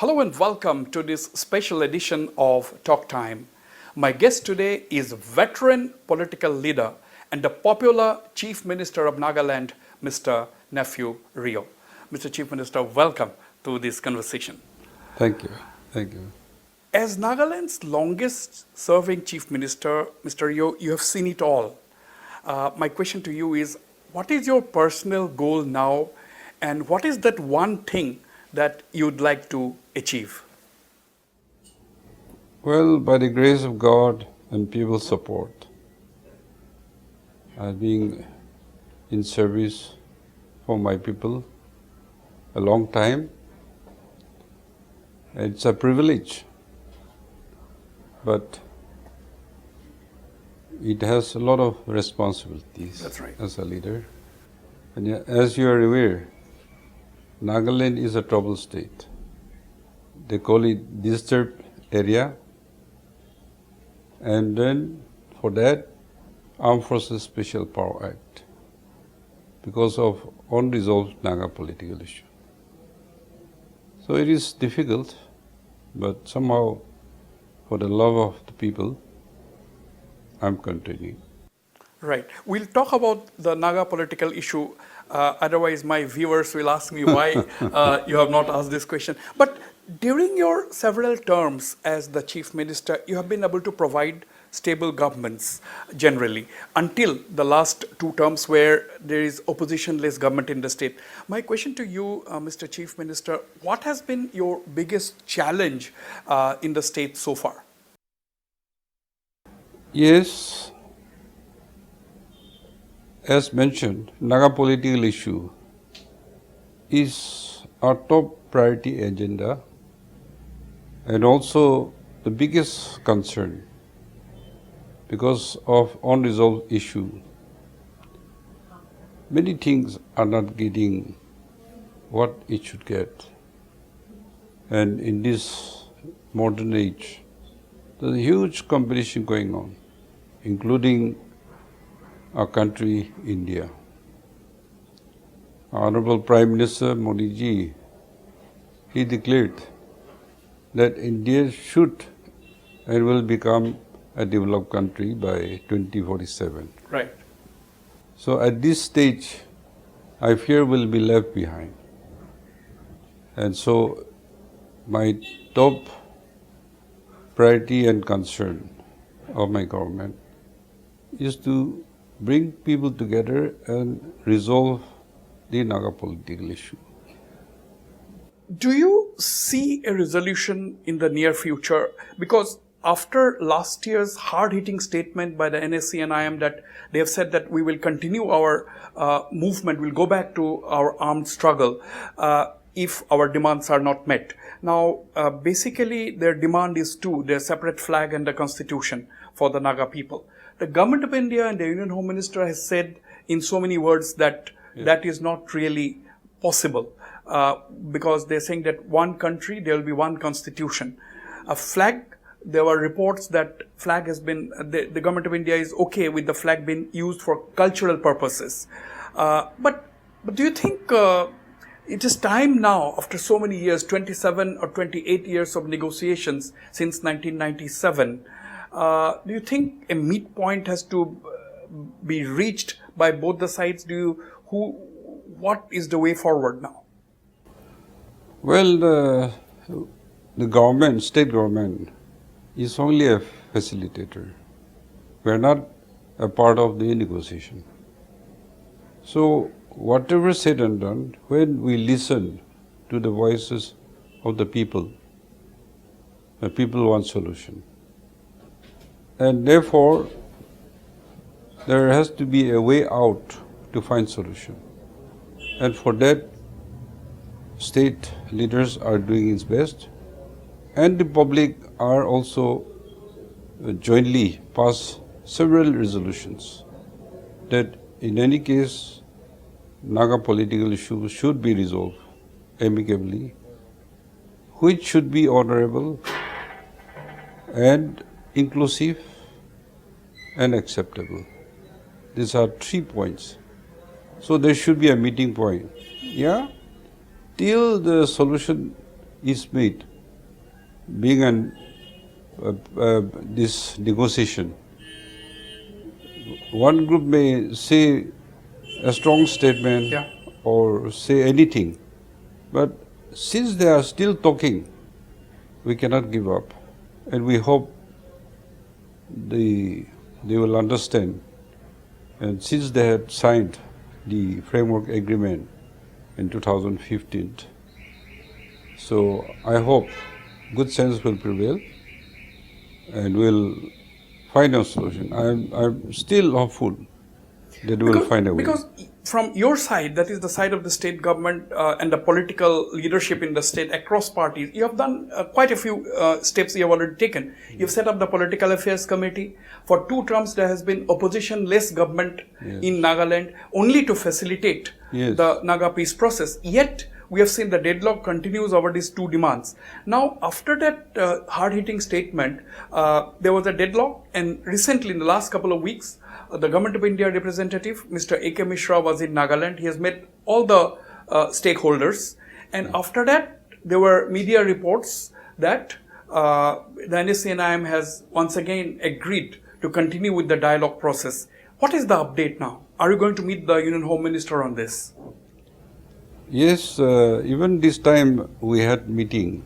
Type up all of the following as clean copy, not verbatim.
Hello and welcome to this special edition of Talk Time. My guest today is veteran political leader and the popular Chief Minister of Nagaland, Mr. Neiphiu Rio. Mr. Chief Minister, welcome to this conversation. Thank you. Thank you. As Nagaland's longest serving Chief Minister, Mr. Rio, you have seen it all. My question to you is, what is your personal goal now and what is that one thing that you'd like to achieve? Well, by the grace of God and people's support, I've been in service for my people a long time. It's a privilege, but it has a lot of responsibilities. That's right. As a leader. And as you are aware, Nagaland is a troubled state. They call it disturbed area. And then for that, Armed Forces Special Power Act, because of unresolved Naga political issue. So it is difficult, but somehow, for the love of the people, I'm continuing. Right. We'll talk about the Naga political issue. Otherwise, my viewers will ask me why you have not asked this question. But during your several terms as the Chief Minister, you have been able to provide stable governments generally until the last two terms where there is opposition-less government in the state. My question to you, Mr. Chief Minister, what has been your biggest challenge in the state so far? Yes. As mentioned, Naga political issue is our top priority agenda and also the biggest concern because of unresolved issue. Many things are not getting what it should get. And in this modern age, there's a huge competition going on, including our country, India. Honorable Prime Minister Modi ji, he declared that India should and will become a developed country by 2047. Right. So at this stage, I fear we'll be left behind. And so my top priority and concern of my government is to bring people together and resolve the Naga political issue. Do you see a resolution in the near future? Because after last year's hard-hitting statement by the NSC and IM that they have said that we will continue our movement, we'll go back to our armed struggle if our demands are not met. Now, basically their demand is their separate flag and the constitution for the Naga people. The government of India and the Union Home Minister has said in so many words that that is not really possible because they're saying that one country, there will be one constitution. A flag, there were reports that flag has been, the government of India is okay with the flag being used for cultural purposes. But do you think it is time now, after so many years, 27 or 28 years of negotiations since 1997, do you think a meet point has to be reached by both the sides? What is the way forward now? Well, the government, state government, is only a facilitator. We are not a part of the negotiation. So, whatever said and done, when we listen to the voices of the people want solution. And therefore, there has to be a way out to find solution. And for that, state leaders are doing its best, and the public are also jointly pass several resolutions that in any case, Naga political issues should be resolved amicably, which should be honorable and inclusive and acceptable. These are 3 points. So there should be a meeting point. Yeah, till the solution is made, being this negotiation, one group may say a strong statement Yeah. or say anything, but since they are still talking, we cannot give up, and we hope they will understand. And since they had signed the framework agreement in 2015, so I hope good sense will prevail and we'll find a solution. I'm still hopeful that we'll find a way. Because from your side, that is the side of the state government and the political leadership in the state across parties, you have done quite a few steps you have already taken. You've set up the Political Affairs Committee. For 2 terms, there has been opposition-less government in Nagaland only to facilitate the Naga peace process. Yet, we have seen the deadlock continues over these 2 demands. Now, after that hard-hitting statement, there was a deadlock, and recently, in the last couple of weeks, the Government of India representative, Mr. A.K. Mishra, was in Nagaland. He has met all the stakeholders. And after that, there were media reports that the NSCNIM has once again agreed to continue with the dialogue process. What is the update now? Are you going to meet the Union Home Minister on this? Yes, even this time we had meeting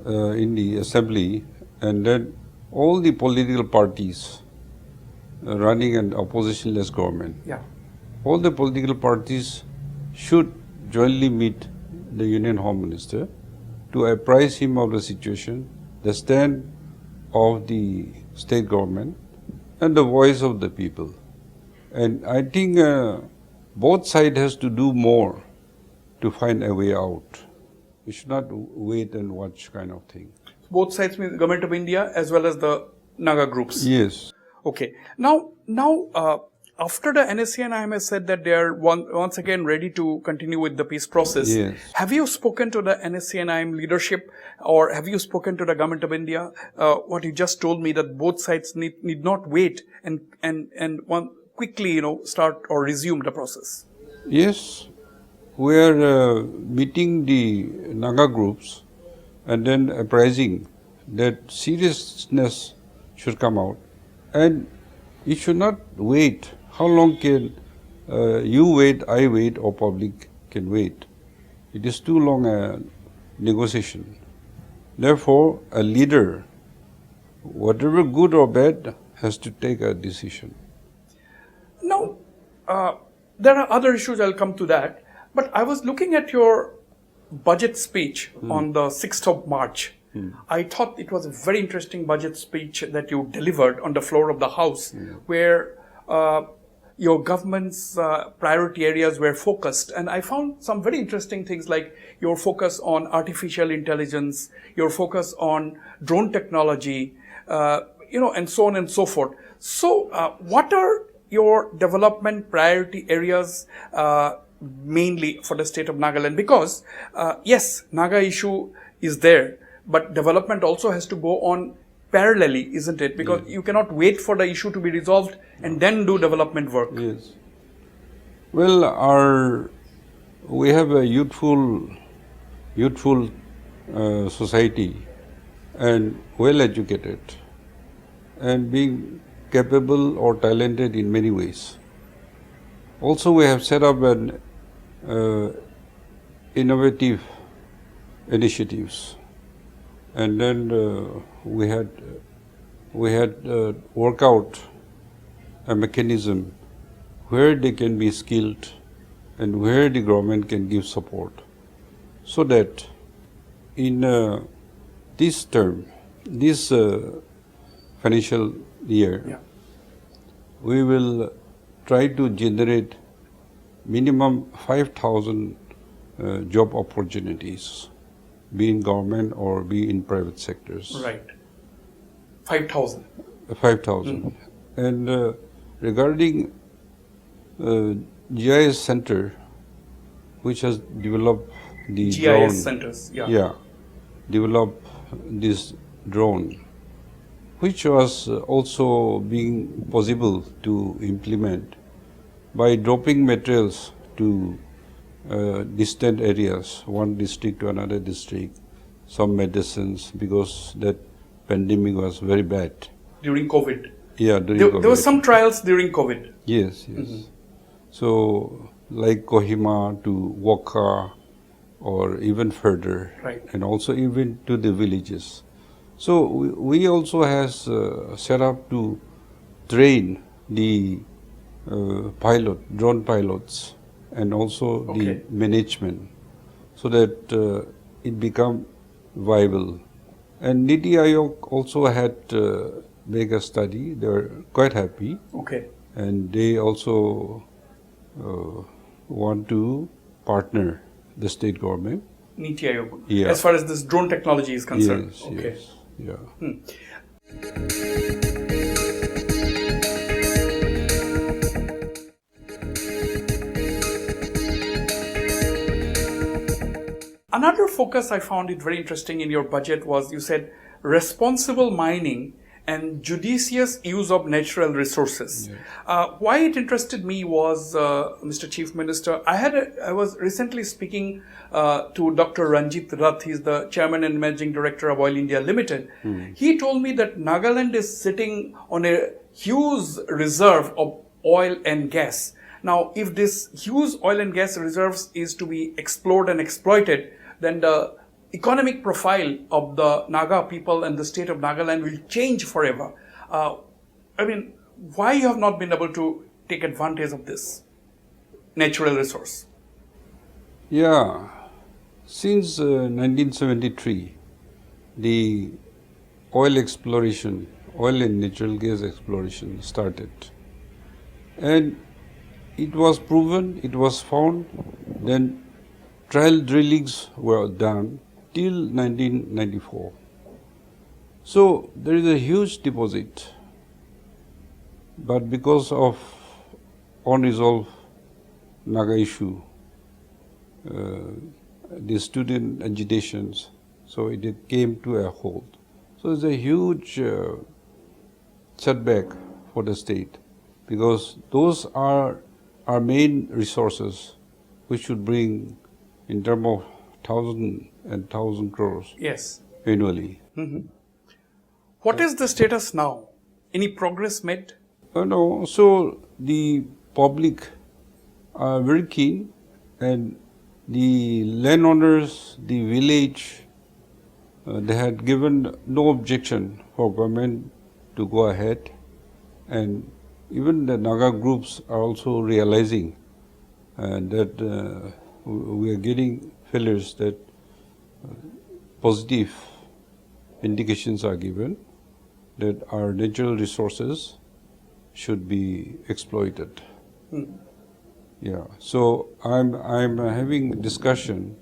in the assembly, and then all the political parties running an oppositionless government. Yeah. All the political parties should jointly meet the Union Home Minister to apprise him of the situation, the stand of the state government, and the voice of the people. And I think both sides has to do more to find a way out. We should not wait and watch kind of thing. Both sides mean Government of India as well as the Naga groups. Yes. Okay. Now, after the NSCNIM has said that they are once again ready to continue with the peace process, have you spoken to the NSCNIM leadership, or have you spoken to the Government of India? What you just told me, that both sides need not wait and one quickly start or resume the process. Yes, we are meeting the Naga groups and then apprising that seriousness should come out, and you should not wait. How long can you wait, I wait, or public can wait? It is too long a negotiation. Therefore, a leader, whatever good or bad, has to take a decision. Now, there are other issues, I'll come to that, but I was looking at your budget speech on the 6th of March. I thought it was a very interesting budget speech that you delivered on the floor of the House, where your government's priority areas were focused. And I found some very interesting things, like your focus on artificial intelligence, your focus on drone technology, and so on and so forth. So what are your development priority areas mainly for the state of Nagaland? Because yes, Naga issue is there, but development also has to go on parallelly, isn't it? Because you cannot wait for the issue to be resolved and then do development work. Yes. Well, we have a youthful society, and well educated, and being capable or talented in many ways. Also, we have set up an innovative initiatives, and then we had worked out a mechanism where they can be skilled and where the government can give support, so that in this financial year, we will try to generate minimum 5,000 job opportunities, be in government or be in private sectors. Right. 5,000. 5,000. And regarding GIS Center, which has developed the GIS drone, centers, developed this drone, which was also being possible to implement by dropping materials to distant areas, one district to another district, some medicines because that pandemic was very bad. During COVID. Yeah, during There COVID. were some trials during COVID. Yes, yes. So, like Kohima to Waka or even further, Right. and also even to the villages. So, we also has set up to train the drone pilots, and also Okay. the management, so that it become viable. And Niti Aayog also had made a study. They were quite happy. Okay. And they also want to partner the state government. Niti Aayog. Yeah. As far as this drone technology is concerned. Yes, Okay. yes, yeah. Another focus I found it very interesting in your budget was you said responsible mining and judicious use of natural resources. Why it interested me was, Mr. Chief Minister, I was recently speaking to Dr. Ranjit Rath. He's the chairman and managing director of Oil India Limited. He told me that Nagaland is sitting on a huge reserve of oil and gas. Now, if this huge oil and gas reserves is to be explored and exploited, then the economic profile of the Naga people and the state of Nagaland will change forever. I mean, why you have not been able to take advantage of this natural resource? Yeah, since 1973, the oil exploration, oil and natural gas exploration started. And it was proven, it was found, then trial drillings were done till 1994. So there is a huge deposit, but because of unresolved Naga issue, the student agitations, so it came to a halt. So it's a huge setback for the state, because those are our main resources, which should bring in terms of 1,000 crores Yes. annually. What is the status now? Any progress made? No, so the public are very keen, and the landowners, the village, they had given no objection for government to go ahead, and even the Naga groups are also realizing that we are getting failures, that positive indications are given that our natural resources should be exploited. Yeah, so I'm having discussion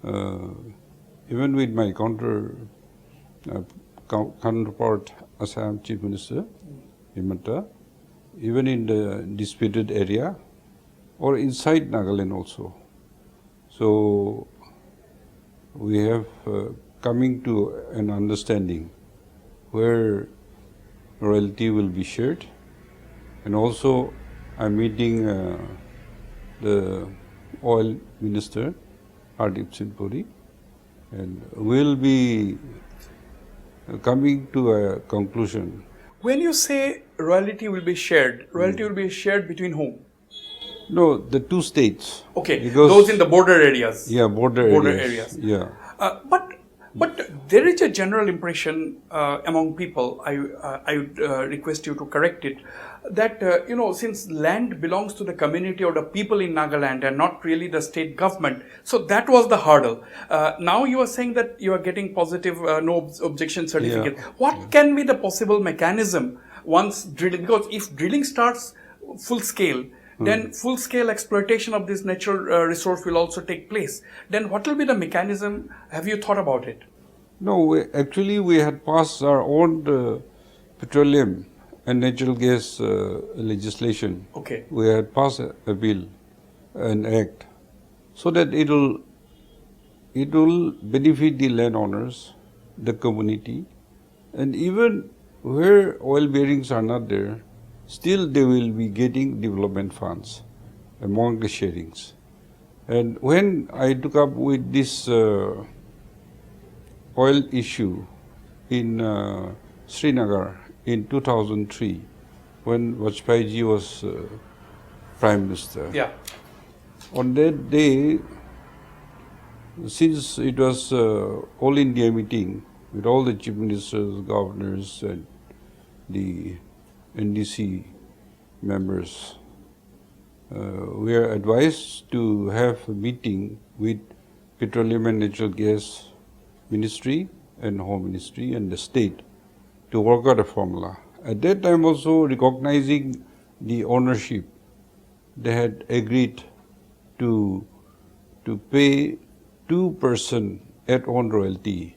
even with my counterpart Assam Chief Minister Himanta, even in the disputed area or inside Nagaland also. So we have coming to an understanding where royalty will be shared, and also I'm meeting the oil minister Hardip Singh Puri, and we'll be coming to a conclusion. When you say royalty will be shared between whom? No, the two states. Okay, Because- those in the border areas. Yeah, border areas. Yeah. But there is a general impression among people. I would request you to correct it. That since land belongs to the community or the people in Nagaland and not really the state government, so that was the hurdle. Now you are saying that you are getting positive no objection certificate. What can be the possible mechanism once drilling? Because if drilling starts full scale, then full-scale exploitation of this natural resource will also take place. Then what will be the mechanism? Have you thought about it? No, we had passed our own petroleum and natural gas legislation. Okay. We had passed a bill, an act, so that it will benefit the landowners, the community, and even where oil bearings are not there, still they will be getting development funds among the sharings. And when I took up with this oil issue in Srinagar in 2003 when Vajpayee was Prime Minister. Yeah. On that day, since it was All India meeting with all the chief ministers, governors and the NDC members, we are advised to have a meeting with Petroleum and Natural Gas Ministry and Home Ministry and the state to work out a formula. At that time also, recognizing the ownership, they had agreed to pay 2% add-on royalty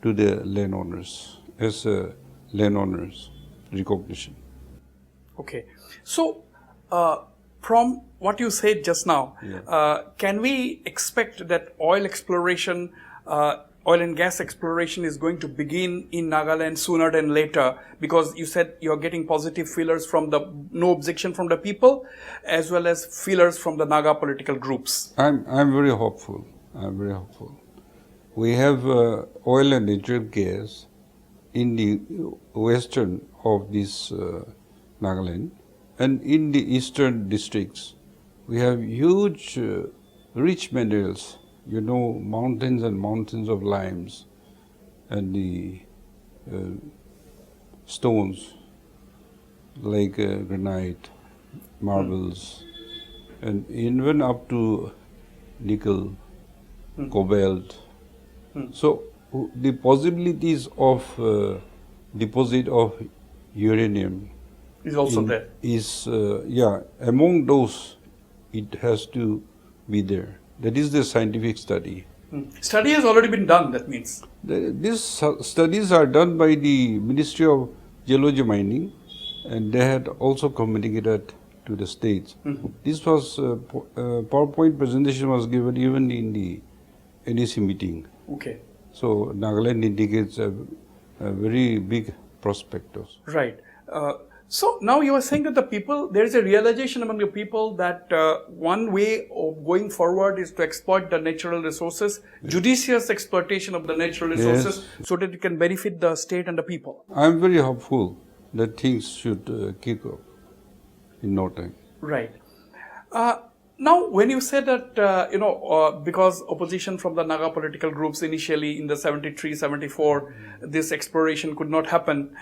to the landowners as a landowners recognition. Okay. So, from what you said just now, can we expect that oil exploration, oil and gas exploration is going to begin in Nagaland sooner than later? Because you said you're getting positive feelers from the no objection from the people, as well as feelers from the Naga political groups. I'm very hopeful. I'm very hopeful. We have oil and natural gas in the western of this Nagaland, and in the eastern districts, we have huge, rich minerals. You know, mountains and mountains of limes, and the stones like granite, marbles, and even up to nickel, cobalt. So the possibilities of deposit of uranium Is also there. Is among those it has to be there. That is the scientific study. Study has already been done, that means. These studies are done by the Ministry of Geology Mining, and they had also communicated to the states. This was PowerPoint presentation was given even in the NEC meeting. Okay. So Nagaland indicates a very big prospect. Right. So now you are saying that the people, there is a realization among the people that one way of going forward is to exploit the natural resources, judicious exploitation of the natural resources, so that it can benefit the state and the people. I am very hopeful that things should kick off in no time. Right. Now, when you said that, because opposition from the Naga political groups initially in the 73, 74, this exploration could not happen.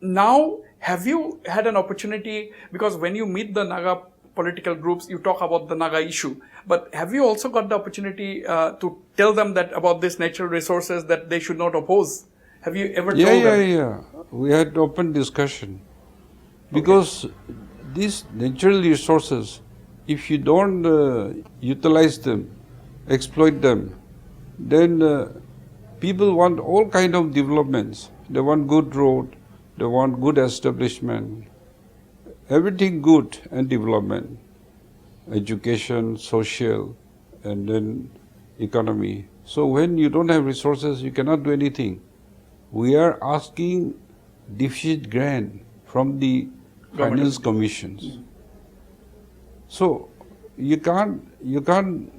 Now, have you had an opportunity, because when you meet the Naga political groups, you talk about the Naga issue, but have you also got the opportunity to tell them that about these natural resources that they should not oppose? Have you ever told them? Yeah. We had open discussion. Because these natural resources, if you don't utilize them, exploit them, then people want all kind of developments. They want good road, they want good establishment, everything good and development, education, social, and then economy. So when you don't have resources, you cannot do anything. We are asking deficit grant from the finance commissions. So you can't even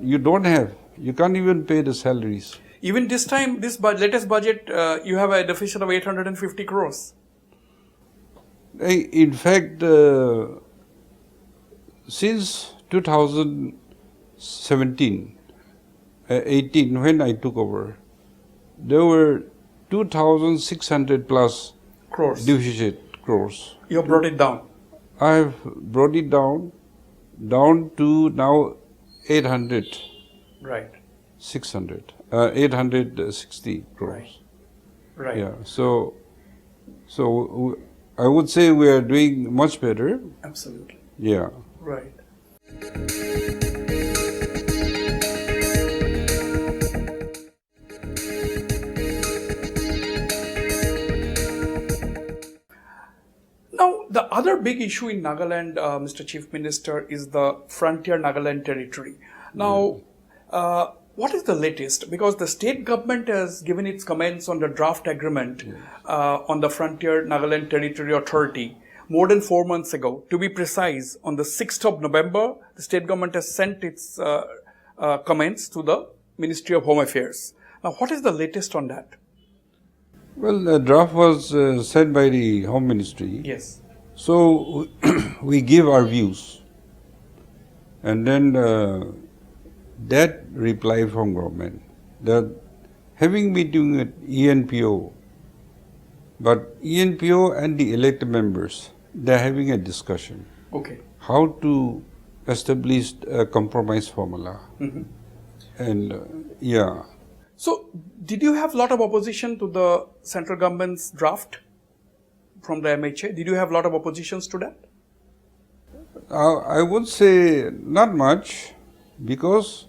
pay the salaries. Even this time, this latest budget, you have a deficit of 850 crores. In fact, since 2017, 18, when I took over, there were 2,600 plus Crores. deficit crores. You have brought it down. I have brought it down to now 800. Right. 860 crores. Right. Yeah. So I would say we are doing much better. Absolutely. Yeah. Right. Now, the other big issue in Nagaland, Mr. Chief Minister, is the frontier Nagaland territory. Now, what is the latest? Because the state government has given its comments on the draft agreement on the frontier Nagaland Territory Authority more than 4 months ago. To be precise, on the 6th of November, the state government has sent its comments to the Ministry of Home Affairs. Now, what is the latest on that? Well, the draft was sent by the Home Ministry. Yes. So we give our views, and then that reply from government that having meeting with ENPO, but ENPO and the elected members, they are having a discussion Okay. how to establish a compromise formula. And yeah, So, did you have a lot of opposition to the central government's draft from the MHA? Did you have a lot of oppositions to that? I would say not much, because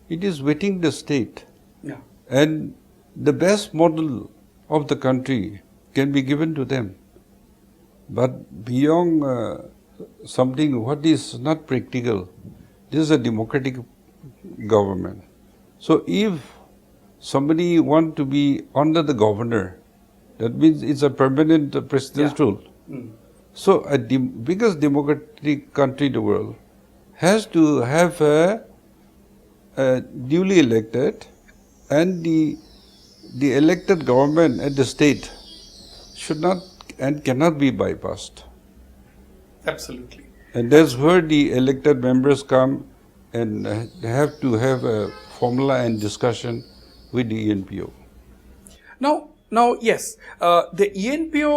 it is within the state, Yeah. and the best model of the country can be given to them. But beyond something what is not practical, this is a democratic government. So if somebody want to be under the governor, that means it's a permanent president's Yeah. rule. So a biggest democratic country in the world has to have a duly elected, and the elected government at the state should not and cannot be bypassed. Absolutely. And that's where the elected members come and have to have a formula and discussion with the ENPO. Now, yes, the ENPO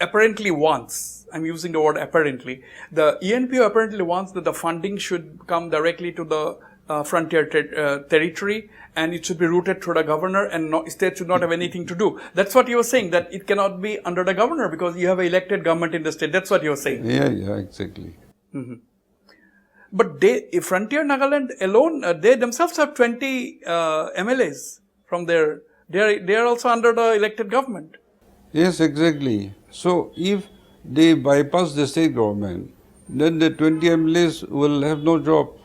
apparently wants, I'm using the word apparently, the ENPO apparently wants that the funding should come directly to the frontier territory, and it should be routed through the governor, and state should not have anything to do. That's what you were saying, that it cannot be under the governor because you have an elected government in the state. That's what you were saying. Yeah, exactly. But Frontier Nagaland alone, they themselves have 20 MLAs from their, they are also under the elected government. Yes, exactly. So if they bypass the state government, then the 20 MLAs will have no job.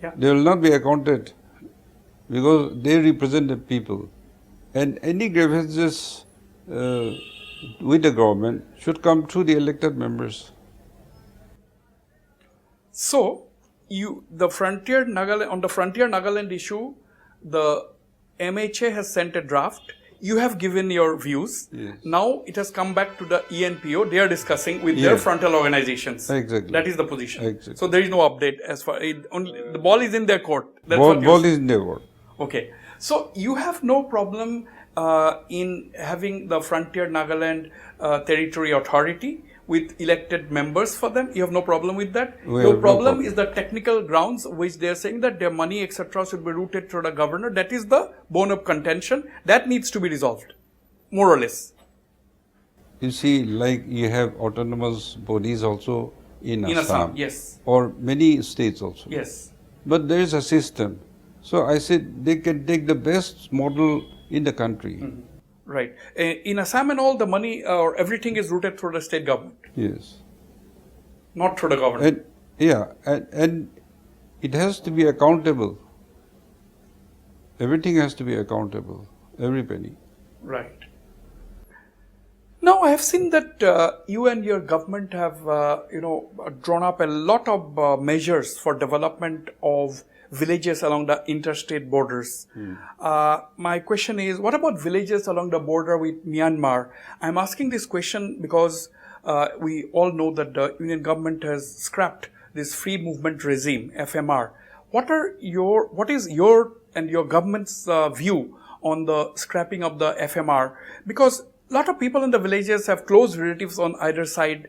Yeah. They will not be accounted because they represent the people. And any grievances with the government should come through the elected members. So, on the Frontier Nagaland issue, the MHA has sent a draft. You have given your views. Yes. Now it has come back to the ENPO. They are discussing with their Yes. frontal organizations. Exactly. That is the position. Exactly. So there is no update as far. The ball is in their court. That's what Ball is in their court. Okay. So you have no problem in having the Frontier Nagaland Territory Authority with elected members for them. You have no problem with that. We Your have no problem problem. is the technical grounds which they are saying that their money, etc., should be routed through the governor. That is the bone of contention. That needs to be resolved, more or less. You see, like you have autonomous bodies also in Assam. Yes. Or many states also. Yes. But there is a system. So I said they can take the best model in the country. Right. In Assam and all, the money or everything is routed through the state government, Yes. not through the governor. And it has to be accountable. Everything has to be accountable, every penny. Right. Now, I have seen that you and your government have, drawn up a lot of measures for development of villages along the interstate borders. My question is, what about villages along the border with Myanmar? I'm asking this question because we all know that the Union government has scrapped this free movement regime, FMR. What is your and your government's view on the scrapping of the FMR? Because a lot of people in the villages have close relatives on either side.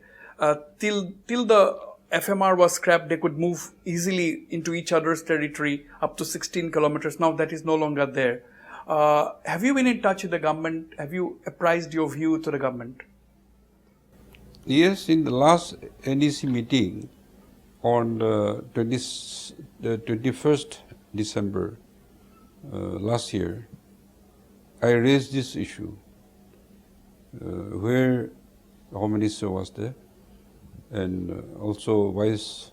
Till the FMR was scrapped, they could move easily into each other's territory up to 16 kilometers. Now that is no longer there. Have you been in touch with the government? Have you apprised your view to the government? Yes, in the last NEC meeting on the 21st December last year, I raised this issue where the Home Minister was there, and also Vice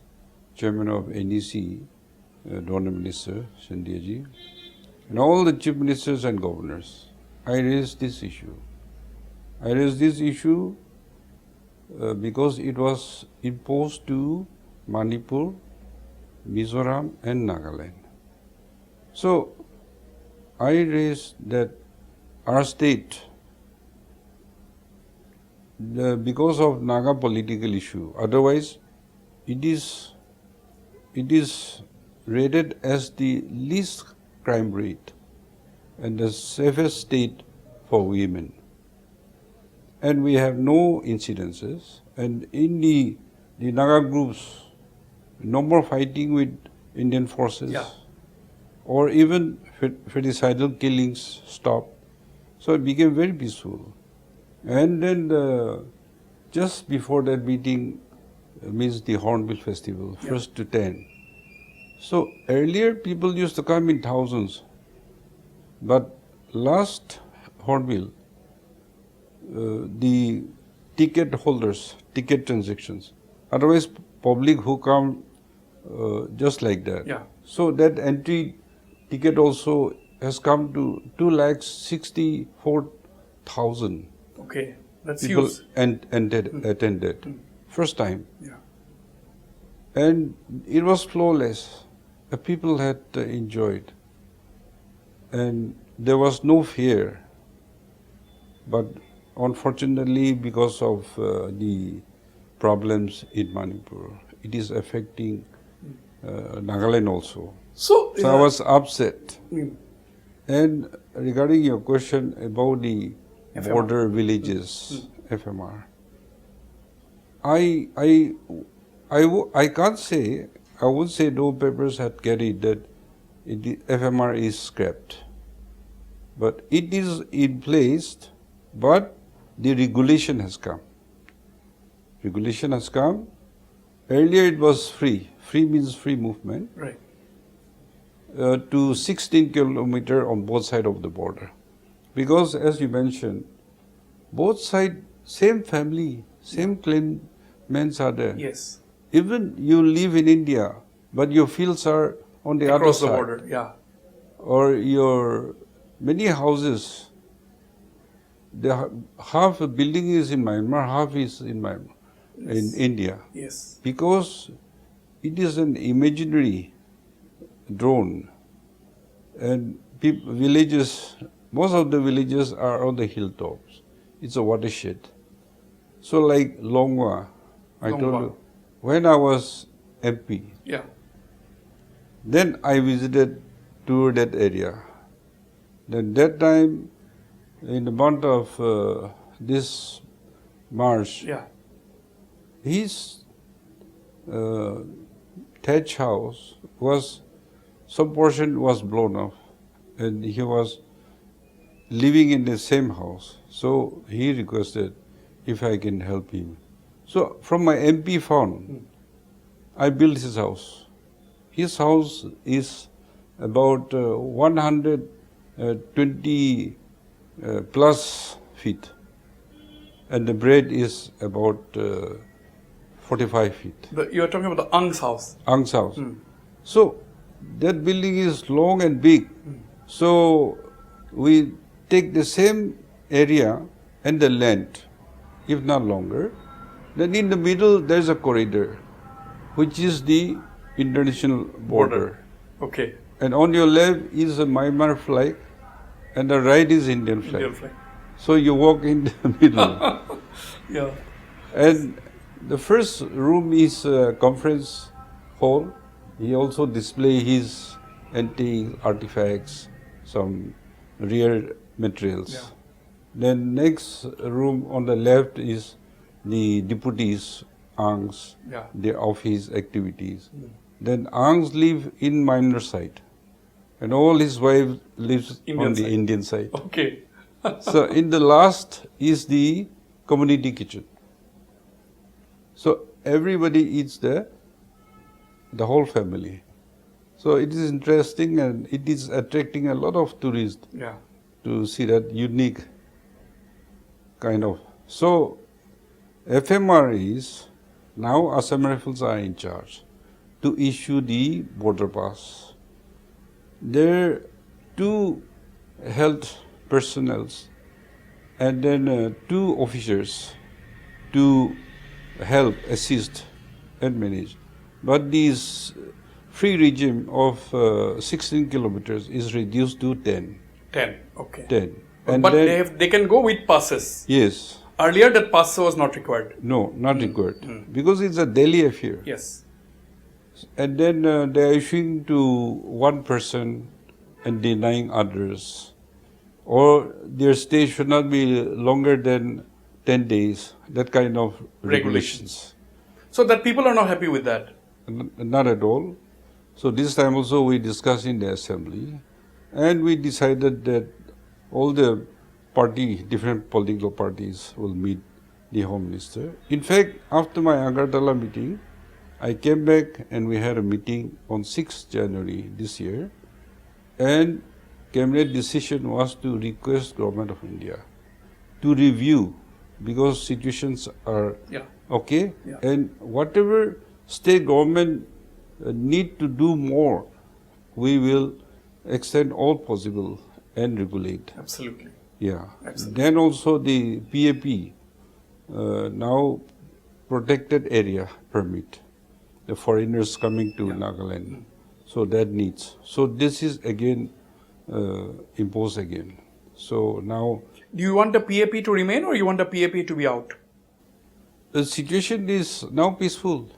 Chairman of NEC, Donor Minister Scindia, and all the Chief Ministers and Governors. I raised this issue. Because it was imposed to Manipur, Mizoram and Nagaland. So I raised that our state, because of Naga political issue, otherwise it is rated as the least crime rate and the safest state for women. And we have no incidences. And in the Naga groups, no more fighting with Indian forces, Yeah. or even fratricidal killings stopped. So it became very peaceful. And then just before that meeting, means the Hornbill Festival, Yeah. 1st to 10. So earlier people used to come in thousands, but last Hornbill, the ticket holders, ticket transactions, otherwise public who come just like that. Yeah. So that entry ticket also has come to 2,64,000 Okay, that's people huge. attended. First time. Yeah. And it was flawless. The people had enjoyed. And there was no fear. But unfortunately, because of the problems in Manipur, it is affecting Nagaland also. So, So I was upset. Mm. And regarding your question about the FMR. border villages, FMR, I can't say, I would say no papers had carried that the FMR is scrapped. But it is in place, but the regulation has come. Regulation has come. Earlier it was free. Free means free movement. Right. To 16 kilometers on both sides of the border. Because as you mentioned, both sides, same family, same claimants are there. Yes. Even you live in India, but your fields are on the Across other the side. border, yeah. Or your many houses, half a building is in Myanmar, half is in Myanmar, in India. Yes. Because it is an imaginary drone, and villages, most of the villages are on the hilltops. It's a watershed. So like Longwa, I told Longwa. you, when I was MP, Yeah. then I visited to that area. Then that time, in the month of this March, Yeah. his thatch house was, some portion was blown off, and he was living in the same house. So he requested if I can help him. So from my MP fund, I built his house. His house is about 120 plus feet, and the breadth is about 45 feet. You are talking about the Ang's house. Ang's house. So that building is long and big. So we take the same area and the length, if not longer. Then in the middle there is a corridor, which is the international border. Okay. And on your left is a Myanmar flag, and the right is Indian flag. Indian flag. So you walk in the middle. Yeah. And the first room is a conference hall. He also display his antique artifacts, some rare materials. Yeah. Then next room on the left is the deputies, Angs, Yeah. their office activities. Then Angs live in Myanmar side, and all his wife lives Indian on the side. Indian side. Okay. So in the last is the community kitchen. So everybody eats there, the whole family. So it is interesting, and it is attracting a lot of tourists Yeah. to see that unique kind of. So FMR is, now Assam Rifles are in charge to issue the border pass. There are 2 health personnels and then 2 officers to help, assist and manage. But these free regime of 16 kilometers is reduced to 10. 10. Okay. 10. But they can go with passes. Yes. Earlier, that pass was not required. No, not required. Because it's a Delhi affair. Yes. And then they are issuing to one person and denying others. Or their stay should not be longer than 10 days. That kind of regulations. So that people are not happy with that. Not at all. So this time also we discussed in the assembly, and we decided that all the different political parties will meet the Home Minister. In fact, after my Agartala meeting, I came back and we had a meeting on 6th January this year, and cabinet decision was to request Government of India to review, because situations are okay, and whatever state government need to do more, we will extend all possible and regulate. Absolutely. Yeah. Absolutely. Then also the PAP, now protected area permit, the foreigners coming to Nagaland. So that needs. So this is again imposed again. So now. Do you want the PAP to remain or you want the PAP to be out? The situation is now peaceful,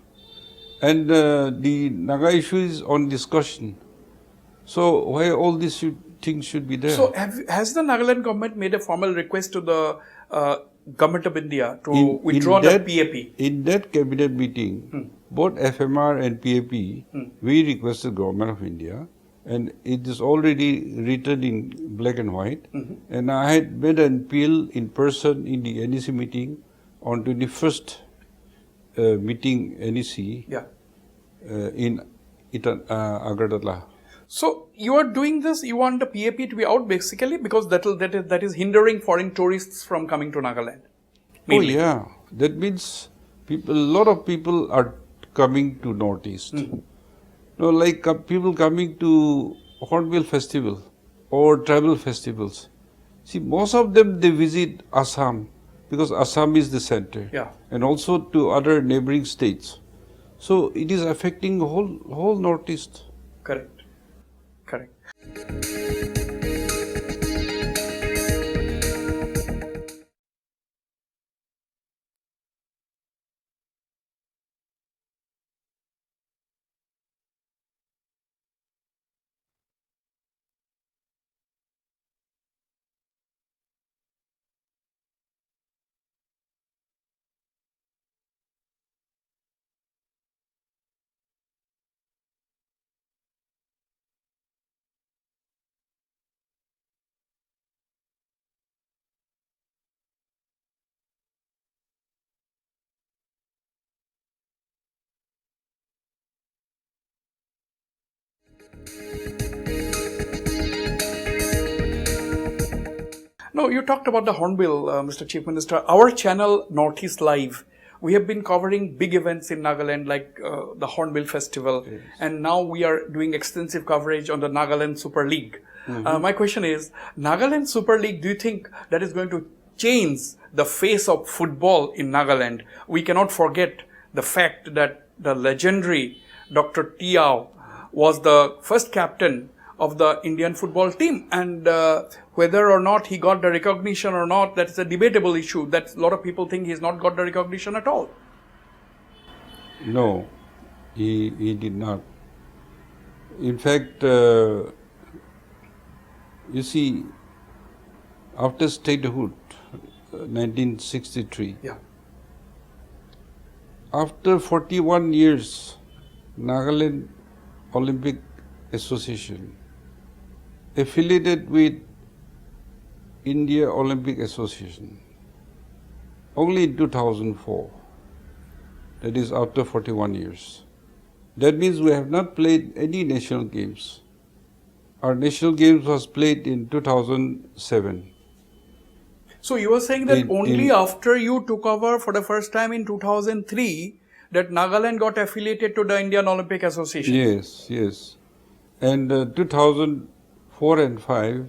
and the Naga issue is on discussion. So why all these things should be there? So has the Nagaland government made a formal request to the Government of India to withdraw the PAP? In that cabinet meeting, both FMR and PAP, we requested Government of India, and it is already written in black and white. And I had made an appeal in person in the NEC meeting on 21st meeting NEC in Agartala. So you are doing this, you want the PAP to be out basically because that is hindering foreign tourists from coming to Nagaland. Mainly. Oh yeah, that means a lot of people are coming to Northeast. No, like people coming to Hornbill Festival or tribal festivals. See, most of them they visit Assam because Assam is the center, and also to other neighboring states. So it is affecting whole Northeast. Correct. No, you talked about the Hornbill, Mr. Chief Minister. Our channel, Northeast Live, we have been covering big events in Nagaland like the Hornbill Festival, and now we are doing extensive coverage on the Nagaland Super League. My question is, Nagaland Super League, do you think that is going to change the face of football in Nagaland? We cannot forget the fact that the legendary Dr. Tiao was the first captain of the Indian football team, and whether or not he got the recognition or not, that's a debatable issue. That a lot of people think he's not got the recognition at all. No, he did not. In fact, you see, after statehood, 1963, after 41 years, Nagaland Olympic Association affiliated with India Olympic Association only in 2004. That is after 41 years. That means we have not played any national games. Our national games was played in 2007. So you were saying that only after you took over for the first time in 2003 that Nagaland got affiliated to the Indian Olympic Association. Yes. And 2004 and 5,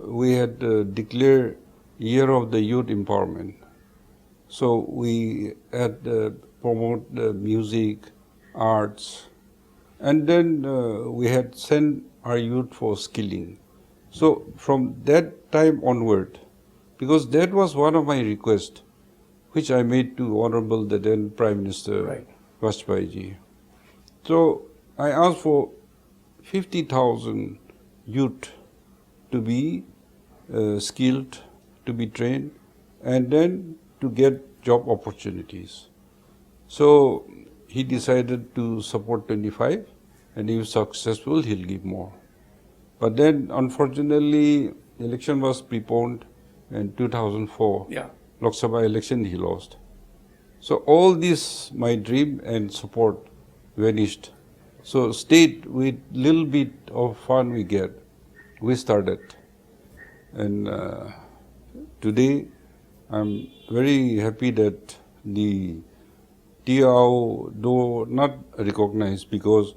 we had declared Year of the Youth Empowerment. So we had promote the music, arts, And then we had sent our youth for skilling. So from that time onward, because that was one of my requests, which I made to Honorable the then Prime Minister Right. Wasbir. So I asked for 50,000 youth to be skilled, to be trained, and then to get job opportunities. So he decided to support 25, and if successful, he'll give more. But then, unfortunately, the election was preponed in 2004. Yeah. Lok Sabha election, he lost. So all this, my dream and support vanished. So state, with little bit of fun we get, we started. And today, I'm very happy that the TIAO, though not recognized because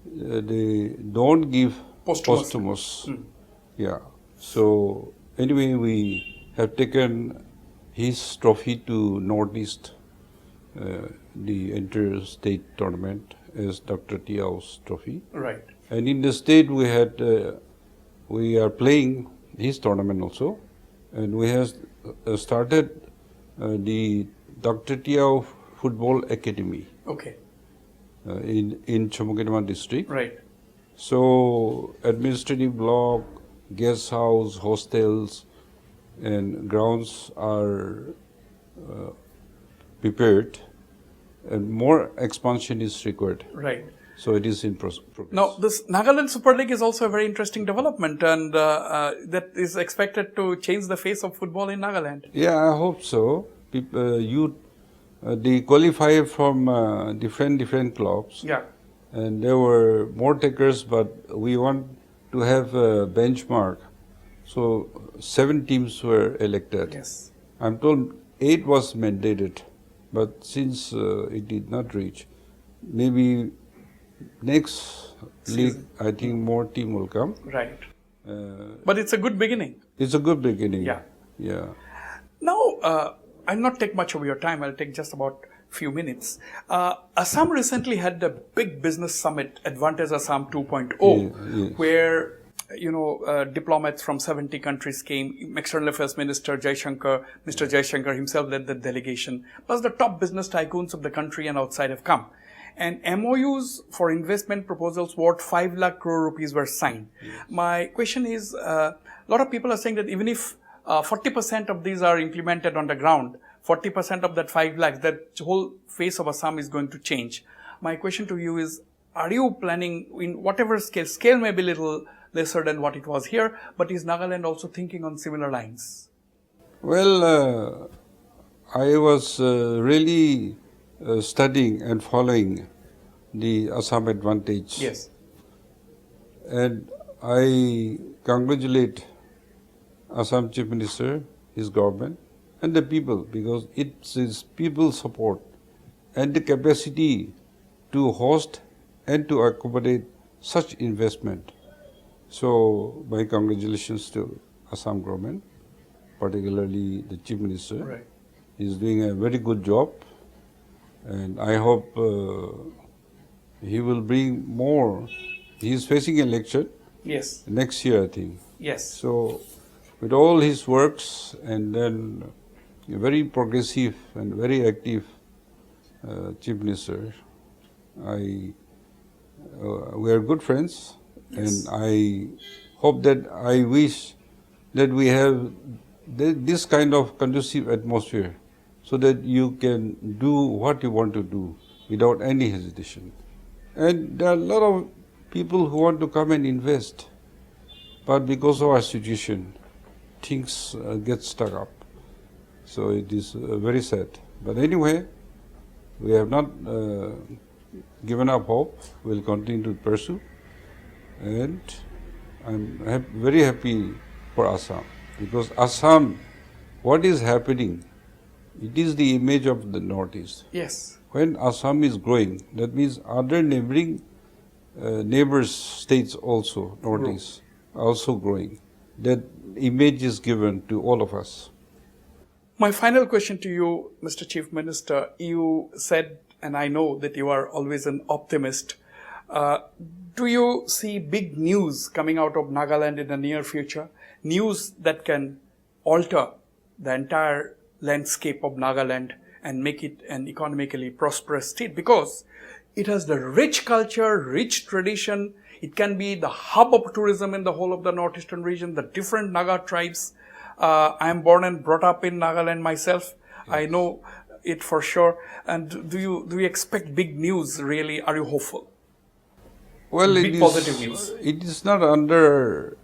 they don't give posthumous. Yeah. So anyway, we have taken his trophy to Northeast, the inter-state tournament as Dr. TIAO's trophy. Right. And in the state we had, we are playing his tournament also, and we have started the Dr. TIAO Football Academy. Okay. In Chamukidama district. Right. So administrative block, guest house, hostels, and grounds are prepared, and more expansion is required. Right. So it is in progress. Now, this Nagaland Super League is also a very interesting development, and that is expected to change the face of football in Nagaland. Yeah, I hope so. Youth, they qualify from different clubs. Yeah. And there were more takers, but we want to have a benchmark. So 7 teams were elected. Yes. I'm told 8 was mandated, but since it did not reach, maybe next league, I think more team will come. Right. But it's a good beginning. It's a good beginning. Yeah. Yeah. Now, I'll not take much of your time. I'll take just about few minutes. Assam recently had the big business summit, Advantage Assam 2.0, where diplomats from 70 countries came. External Affairs Minister Mr. Jaishankar himself led the delegation. Plus the top business tycoons of the country and outside have come. And MOUs for investment proposals worth 5 lakh crore rupees were signed. Yes. My question is, a lot of people are saying that even if 40% of these are implemented on the ground, 40% of that 5 lakhs, that whole face of Assam is going to change. My question to you is, are you planning in whatever scale may be a little lesser than what it was here, but is Nagaland also thinking on similar lines? Well, I was really studying and following the Assam Advantage. Yes. And I congratulate Assam Chief Minister, his government, and the people, because it's his people support and the capacity to host and to accommodate such investment. So my congratulations to Assam government, particularly the Chief Minister. Right. He's doing a very good job, and I hope he will bring more. He's facing election. Yes. Next year, I think. Yes. So with all his works, and then a very progressive and very active Chief Minister, we are good friends. Yes. And I hope that, I wish that we have this kind of conducive atmosphere so that you can do what you want to do without any hesitation. And there are a lot of people who want to come and invest, but because of our situation, things get stuck up. So it is very sad. But anyway, we have not given up hope. We will continue to pursue. And I'm very happy for Assam, because Assam, what is happening, it is the image of the Northeast. Yes. When Assam is growing, that means other neighboring neighbors states also, Northeast, also growing. That image is given to all of us. My final question to you, Mr. Chief Minister, you said, and I know that you are always an optimist, Do you see big news coming out of Nagaland in the near future? News that can alter the entire landscape of Nagaland and make it an economically prosperous state, because it has the rich culture, rich tradition. It can be the hub of tourism in the whole of the northeastern region, the different Naga tribes. I am born and brought up in Nagaland myself. Yes. I know it for sure. And do you expect big news really? Are you hopeful? Well, big positive news. It is not under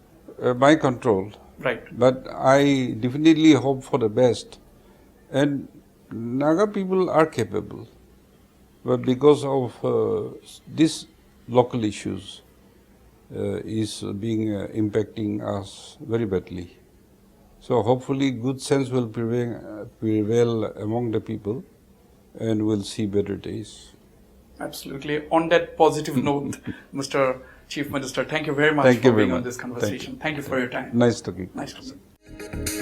my control. Right. But I definitely hope for the best. And Naga people are capable. But because of these local issues is being impacting us very badly. So hopefully good sense will prevail among the people and we'll see better days. Absolutely. On that positive note, Mr. Chief Minister, thank you very much for being on this conversation. Thank you for your time. Nice talking. Nice talking.